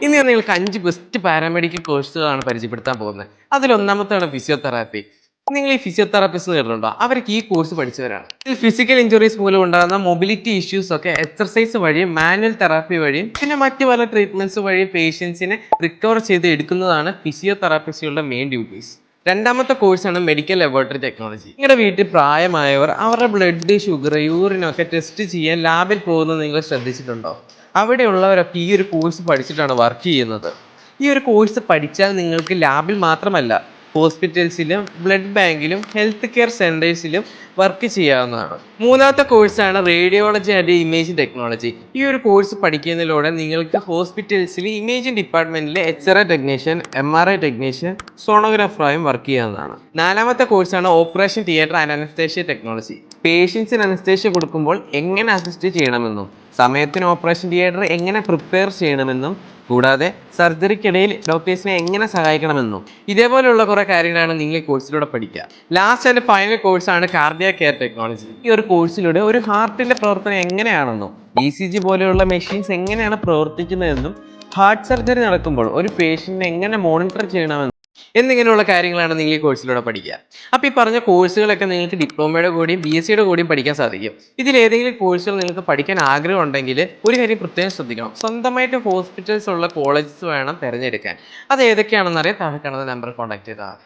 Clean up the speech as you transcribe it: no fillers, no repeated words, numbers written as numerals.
ഇന്ന് ഞാൻ നിങ്ങൾക്ക് 5 ബെസ്റ്റ് പാരാമെഡിക്കൽ കോഴ്സുകളാണ് പരിചയപ്പെടുത്താൻ പോകുന്നത്. അതിലൊന്നാമത്താണ് ഫിസിയോതെറാപ്പി. നിങ്ങൾ ഈ ഫിസിയോതെറാപ്പിസ്റ്റ് കേട്ടിട്ടുണ്ടോ? അവർക്ക് ഈ കോഴ്സ് പഠിച്ചവരാണ്. ഇതിൽ ഫിസിക്കൽ ഇഞ്ചുറീസ് മൂലം ഉണ്ടാകുന്ന മൊബിലിറ്റി ഇഷ്യൂസ് ഒക്കെ എക്സർസൈസ് വഴിയും മാനുവൽ തെറാപ്പി വഴിയും പിന്നെ മറ്റു പല ട്രീറ്റ്മെന്റ്സ് വഴിയും പേഷ്യൻസിനെ റിക്കവർ ചെയ്ത് എടുക്കുന്നതാണ് ഫിസിയോതെറാപ്പിസ്റ്റുകളുടെ മെയിൻ ഡ്യൂട്ടീസ്. രണ്ടാമത്തെ കോഴ്സാണ് മെഡിക്കൽ ലബോറട്ടറി ടെക്നോളജി. നിങ്ങളുടെ വീട്ടിൽ പ്രായമായവർ അവരുടെ ബ്ലഡ്, ഷുഗർ, യൂറിനൊക്കെ ടെസ്റ്റ് ചെയ്യാൻ ലാബിൽ പോകുന്നത് നിങ്ങൾ ശ്രദ്ധിച്ചിട്ടുണ്ടോ? അവിടെയുള്ളവരൊക്കെ ഈ ഒരു കോഴ്സ് പഠിച്ചിട്ടാണ് വർക്ക് ചെയ്യുന്നത്. ഈ ഒരു കോഴ്സ് പഠിച്ചാൽ നിങ്ങൾക്ക് ലാബിൽ മാത്രമല്ല ഹോസ്പിറ്റൽസിലും ബ്ലഡ് ബാങ്കിലും ഹെൽത്ത് കെയർ സെൻറ്റേഴ്സിലും വർക്ക് ചെയ്യാവുന്നതാണ്. മൂന്നാമത്തെ കോഴ്സാണ് റേഡിയോളജി ആൻഡ് ഇമേജിംഗ് ടെക്നോളജി. ഈ ഒരു കോഴ്സ് പഠിക്കുന്നതിലൂടെ നിങ്ങൾക്ക് ഹോസ്പിറ്റൽസിൽ ഇമേജിംഗ് ഡിപ്പാർട്ട്മെൻറ്റിൽ എക്സ്റേ ടെക്നീഷ്യൻ, MRI ടെക്നീഷ്യൻ, സോണോഗ്രാഫറായും വർക്ക് ചെയ്യാവുന്നതാണ്. നാലാമത്തെ കോഴ്സാണ് operation theatre and anaesthesia technology. പേഷ്യൻസിന് അനസ്തേഷ്യ കൊടുക്കുമ്പോൾ എങ്ങനെ അസിസ്റ്റ് ചെയ്യണമെന്നും സമയത്തിന് ഓപ്പറേഷൻ തിയേറ്റർ എങ്ങനെ പ്രിപ്പയർ ചെയ്യണമെന്നും കൂടാതെ സർജറിക്കിടയിൽ ഡോക്ടേഴ്സിനെ എങ്ങനെ സഹായിക്കണമെന്നും ഇതേപോലെയുള്ള കുറേ കാര്യങ്ങളാണ് നിങ്ങൾ ഈ കോഴ്സിലൂടെ പഠിക്കുക. ലാസ്റ്റ് ആൻഡ് ഫൈനൽ കോഴ്സാണ് കാർഡിയാക് കെയർ ടെക്നോളജി. ഈ ഒരു കോഴ്സിലൂടെ ഒരു ഹാർട്ടിൻ്റെ പ്രവർത്തനം എങ്ങനെയാണെന്നും ECG പോലെയുള്ള മെഷീൻസ് എങ്ങനെയാണ് പ്രവർത്തിക്കുന്നതെന്നും ഹാർട്ട് സർജറി നടക്കുമ്പോൾ ഒരു പേഷ്യൻറ്റിനെ എങ്ങനെ മോണിറ്റർ ചെയ്യണമെന്നും എന്നിങ്ങനെയുള്ള കാര്യങ്ങളാണ് നിങ്ങൾ ഈ കോഴ്സിലൂടെ പഠിക്കുക. അപ്പോൾ ഈ പറഞ്ഞ കോഴ്സുകളൊക്കെ നിങ്ങൾക്ക് ഡിപ്ലോമയുടെ കൂടിയും BScയുടെ കൂടിയും പഠിക്കാൻ സാധിക്കും. ഇതിലേതെങ്കിലും കോഴ്സുകൾ നിങ്ങൾക്ക് പഠിക്കാൻ ആഗ്രഹം ഉണ്ടെങ്കിൽ ഒരു കാര്യം പ്രത്യേകം ശ്രദ്ധിക്കണം. സ്വന്തമായിട്ട് ഹോസ്പിറ്റൽസ് ഉള്ള കോളേജസ് വേണം തിരഞ്ഞെടുക്കാൻ. അത് ഏതൊക്കെയാണെന്നറിയാൻ താഴെ കാണുന്ന നമ്പറിൽ കോൺടാക്ട് ചെയ്താൽ